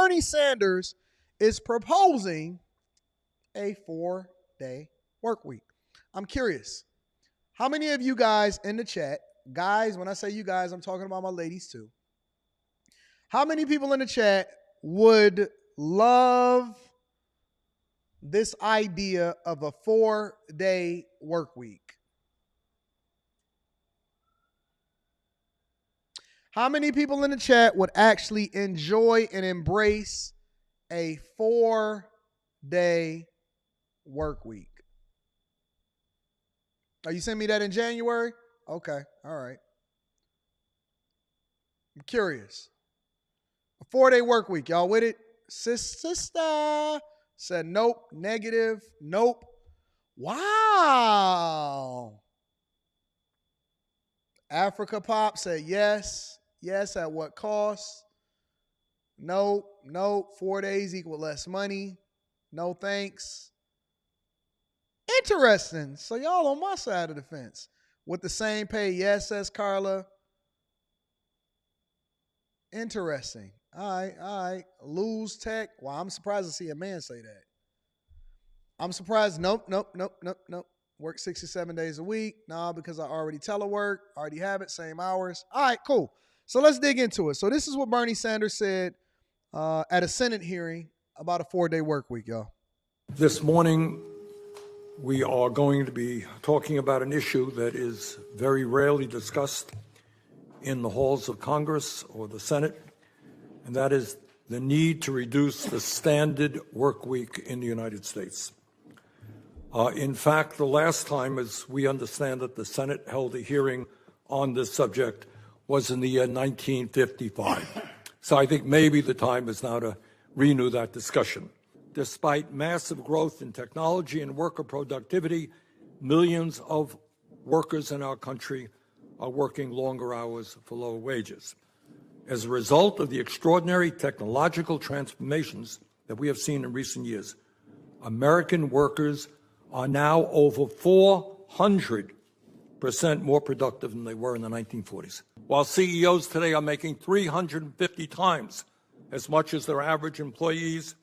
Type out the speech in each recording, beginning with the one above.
Bernie Sanders is proposing a 4-day work week. I'm curious, how many of you guys in the chat, guys, when I say you guys, I'm talking about my ladies too. How many people in the chat would love this idea of a 4-day work week? How many people in the chat would actually enjoy and embrace a 4-day work week? Are you sending me that in January? Okay, all right. I'm curious. A 4-day work week, y'all with it? Sister said nope, negative, nope. Wow. Africa Pop said yes. Yes, at what cost? Nope, nope. 4 days equal less money. No thanks. Interesting. So y'all on my side of the fence. With the same pay, yes, says Carla. Interesting. All right. Lose tech. Wow, I'm surprised to see a man say that. I'm surprised. Nope. Work 67 days a week. Nah, because I already telework. Already have it. Same hours. All right, cool. So let's dig into it. So this is what Bernie Sanders said at a Senate hearing about a 4-day work week, y'all. This morning, we are going to be talking about an issue that is very rarely discussed in the halls of Congress or the Senate, and that is the need to reduce the standard work week in the United States. In fact, the last time, as we understand it, the Senate held a hearing on this subject was in the year 1955. So I think maybe the time is now to renew that discussion. Despite massive growth in technology and worker productivity, millions of workers in our country are working longer hours for lower wages. As a result of the extraordinary technological transformations that we have seen in recent years, American workers are now over 400% more productive than they were in the 1940s. While CEOs today are making 350 times as much as their average employees,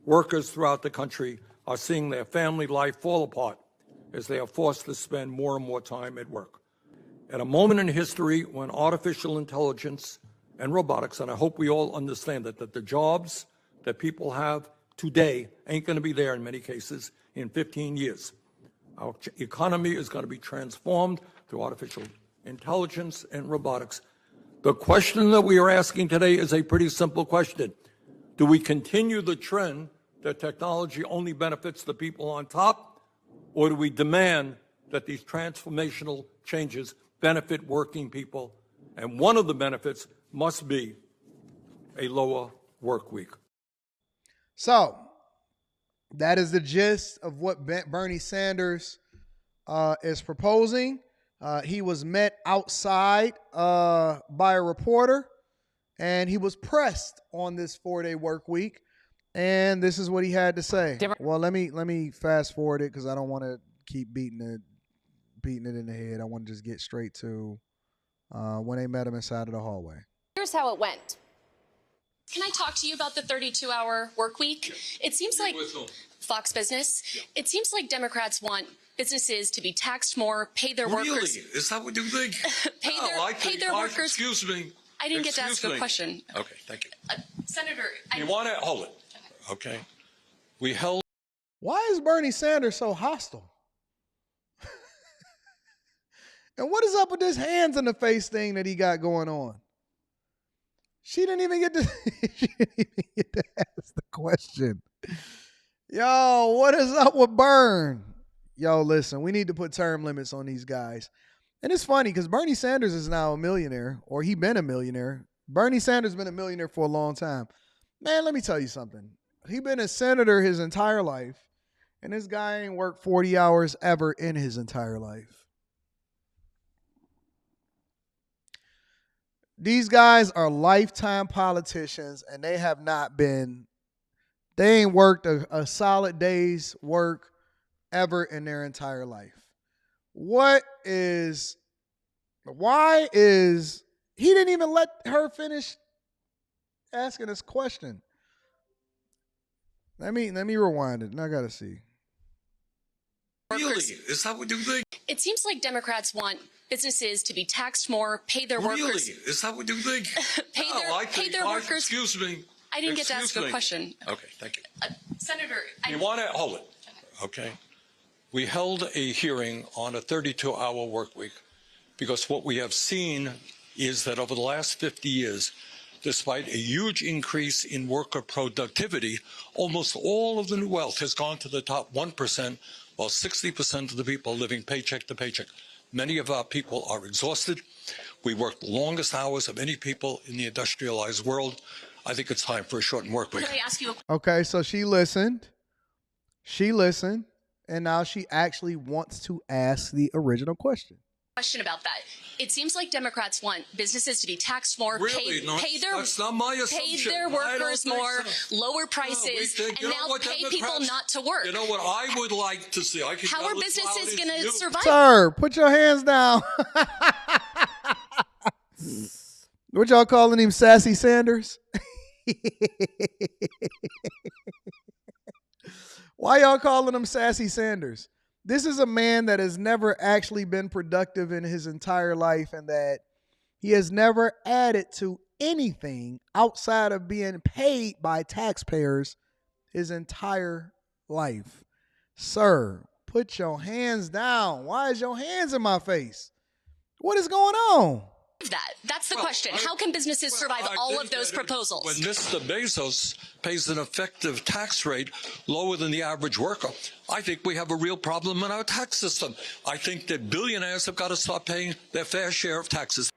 workers throughout the country are seeing their family life fall apart as they are forced to spend more and more time at work. At a moment in history when artificial intelligence and robotics, and I hope we all understand that the jobs that people have today ain't going to be there in many cases in 15 years. Our economy is going to be transformed through artificial intelligence and robotics. The question that we are asking today is a pretty simple question. Do we continue the trend that technology only benefits the people on top, or do we demand that these transformational changes benefit working people? And one of the benefits must be a lower work week. So that is the gist of what Bernie Sanders is proposing. He was met outside by a reporter, and he was pressed on this 4-day work week. And this is what he had to say. Well, let me fast forward it because I don't want to keep beating it in the head. I want to just get straight to when they met him inside of the hallway. Here's how it went. Can I talk to you about the 32-hour work week? It seems like Fox Business. Yeah. It seems like Democrats want businesses to be taxed more, pay their workers. Really? Is that what you think? pay their workers. Excuse me. I didn't get to ask a question. Okay, thank you. Senator, you want to hold it? Okay. We held. Why is Bernie Sanders so hostile? And what is up with this hands in the face thing that he got going on? She didn't even get to ask the question. Yo, what is up with Bern? Yo, listen, we need to put term limits on these guys. And it's funny because Bernie Sanders is now a millionaire, or he been a millionaire. Bernie Sanders been a millionaire for a long time. Man, let me tell you something. He been a senator his entire life, and this guy ain't worked 40 hours ever in his entire life. These guys are lifetime politicians, and they ain't worked a solid day's work ever in their entire life. Why is, he didn't even let her finish asking this question. Let me rewind it. And I gotta see. Really? Is that what you think? It seems like Democrats want businesses to be taxed more, pay their Really? workers, Is that what you think? pay their workers. Excuse me. I didn't get to ask a question. Okay, thank you. Senator, You want to hold it? Okay. We held a hearing on a 32-hour work week because what we have seen is that over the last 50 years, despite a huge increase in worker productivity, almost all of the new wealth has gone to the top 1%, while 60% of the people are living paycheck to paycheck. Many of our people are exhausted. We work the longest hours of any people in the industrialized world. I think it's time for a shortened work week. can I ask you a Okay, so she listened. And now she actually wants to ask the original question. question about that? It seems like Democrats want businesses to be taxed more, Really? that's not my pay assumption. their I don't workers think more, so. lower prices, You and know now what, pay Democrats- people not to work. You know what I would like to see? I can How go are as businesses loud as going to you. survive? Sir, put your hands down. What y'all calling him, Sassy Sanders? Why y'all calling him Sassy Sanders? This is a man that has never actually been productive in his entire life and that he has never added to anything outside of being paid by taxpayers his entire life. Sir, put your hands down. Why is your hands in my face? What is going on? That's the question. How can businesses survive I all think of those that proposals? When Mr. Bezos pays an effective tax rate lower than the average worker, I think we have a real problem in our tax system. I think that billionaires have got to start paying their fair share of taxes.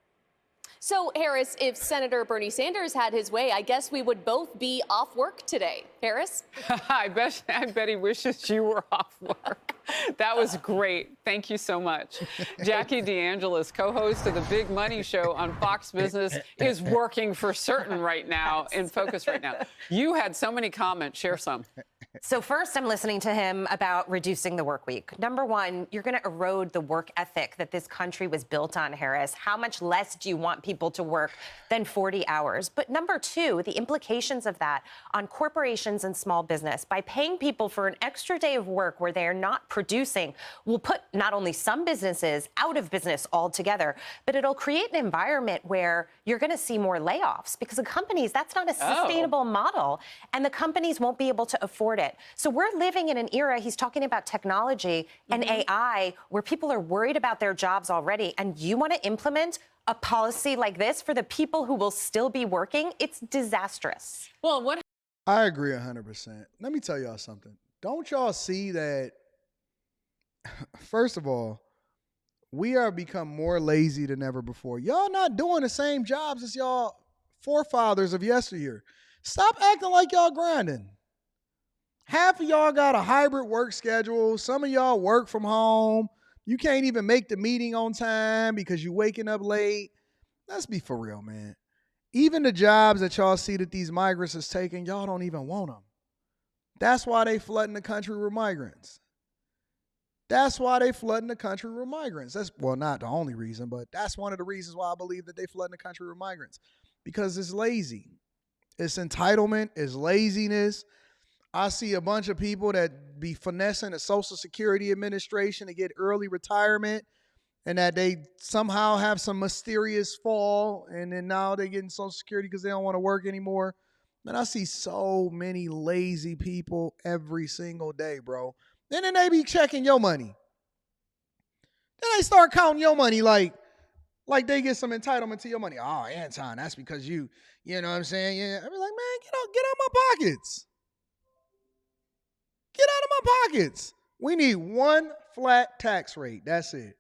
So, Harris, if Senator Bernie Sanders had his way, I guess we would both be off work today. Harris? I bet he wishes you were off work. That was great. Thank you so much. Jackie DeAngelis, co-host of the Big Money Show on Fox Business, is working for certain right now, in focus right now. You had so many comments. Share some. So first, I'm listening to him about reducing the work week. Number one, you're going to erode the work ethic that this country was built on, Harris. How much less do you want people to work than 40 hours? But number two, the implications of that on corporations and small business, by paying people for an extra day of work where they are not producing, will put not only some businesses out of business altogether, but it'll create an environment where you're going to see more layoffs because the companies, that's not a sustainable model, and the companies won't be able to afford it. So we're living in an era, he's talking about technology and AI, where people are worried about their jobs already. And you want to implement a policy like this for the people who will still be working? It's disastrous. Well, what? I agree 100%. Let me tell y'all something. Don't y'all see that, first of all, we are become more lazy than ever before. Y'all not doing the same jobs as y'all forefathers of yesteryear. Stop acting like y'all grinding. Half of y'all got a hybrid work schedule. Some of y'all work from home. You can't even make the meeting on time because you're waking up late. Let's be for real, man. Even the jobs that y'all see that these migrants is taking, y'all don't even want them. That's why they flooding the country with migrants. That's why they flooding the country with migrants. That's, well, not the only reason, but that's one of the reasons why I believe that they flooding the country with migrants. Because it's lazy. It's entitlement. It's laziness. I see a bunch of people that be finessing the Social Security Administration to get early retirement and that they somehow have some mysterious fall and then now they're getting Social Security because they don't want to work anymore. Man, I see so many lazy people every single day, bro. And then they be checking your money. Then they start counting your money like they get some entitlement to your money. Oh, Anton, that's because you know what I'm saying? Yeah. I be like, man, get out my pockets. Get out of my pockets. We need one flat tax rate. That's it.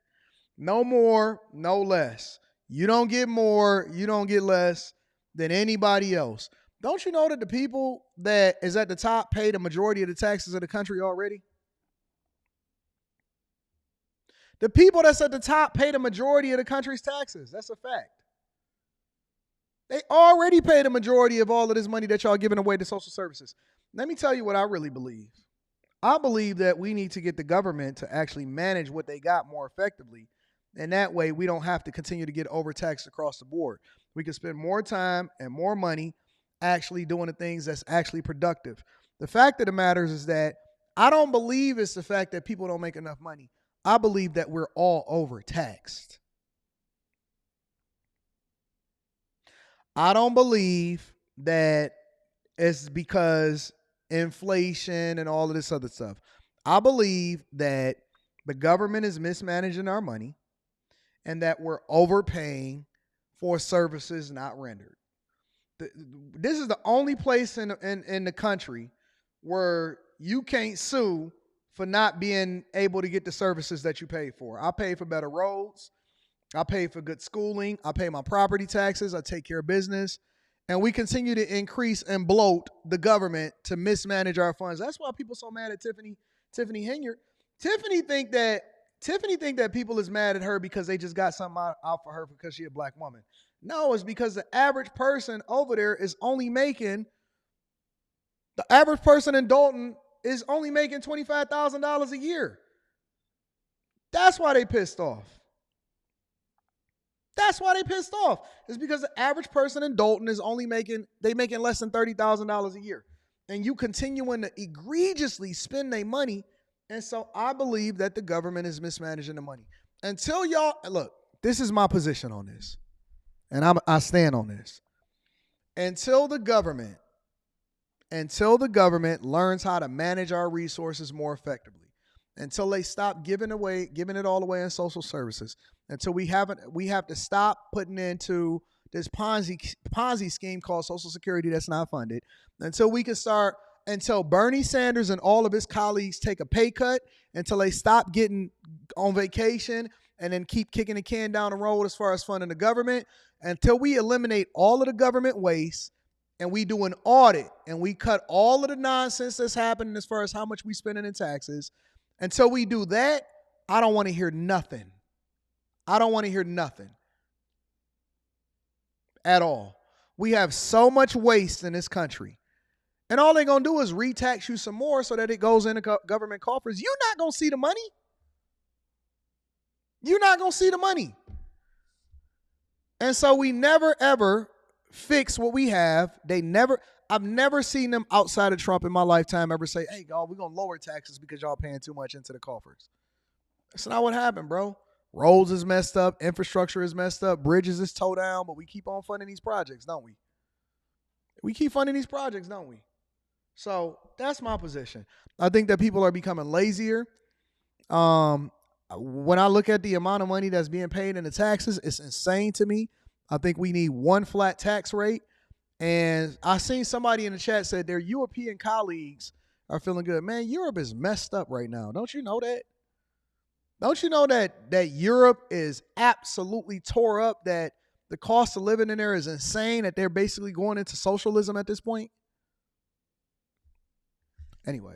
No more, no less. You don't get more, you don't get less than anybody else. Don't you know that the people that is at the top pay the majority of the taxes of the country already? The people that's at the top pay the majority of the country's taxes. That's a fact. They already pay the majority of all of this money that y'all giving away to social services. Let me tell you what I really believe. I believe that we need to get the government to actually manage what they got more effectively. And that way we don't have to continue to get overtaxed across the board. We can spend more time and more money actually doing the things that's actually productive. The fact of the matter is that I don't believe it's the fact that people don't make enough money. I believe that we're all overtaxed. I don't believe that it's because inflation and all of this other stuff. I believe that the government is mismanaging our money and that we're overpaying for services not rendered. This is the only place in the country where you can't sue for not being able to get the services that you pay for. I pay for better roads. I pay for good schooling. I pay my property taxes. I take care of business. And we continue to increase and bloat the government to mismanage our funds. That's why people are so mad at Tiffany Henyard. Tiffany think that people is mad at her because they just got something out for her because she's a black woman. No, it's because the average person over there is only making, the average person in Dalton is only making $25,000 a year. That's why they pissed off. That's why they pissed off. It's because the average person in Dalton is only making less than $30,000 a year. And you continuing to egregiously spend their money. And so I believe that the government is mismanaging the money. Until y'all, look, this is my position on this. And I stand on this. Until the government learns how to manage our resources more effectively, until they stop giving it all away in social services, until we have to stop putting into this Ponzi scheme called Social Security that's not funded, until Bernie Sanders and all of his colleagues take a pay cut, until they stop getting on vacation and then keep kicking the can down the road as far as funding the government, until we eliminate all of the government waste and we do an audit and we cut all of the nonsense that's happening as far as how much we spending in taxes. Until we do that, I don't want to hear nothing. I don't want to hear nothing at all. We have so much waste in this country. And all they're going to do is retax you some more so that it goes into government coffers. You're not going to see the money. You're not going to see the money. And so we never, ever fix what we have. I've never seen them outside of Trump in my lifetime ever say, hey, y'all, we're going to lower taxes because y'all paying too much into the coffers. That's not what happened, bro. Roads is messed up. Infrastructure is messed up. Bridges is towed down, but we keep on funding these projects, don't we? We keep funding these projects, don't we? So that's my position. I think that people are becoming lazier. When I look at the amount of money that's being paid in the taxes, it's insane to me. I think we need one flat tax rate. And I seen somebody in the chat said their European colleagues are feeling good. Man, Europe is messed up right now. Don't you know that? Don't you know that Europe is absolutely tore up, that the cost of living in there is insane, that they're basically going into socialism at this point? Anyway.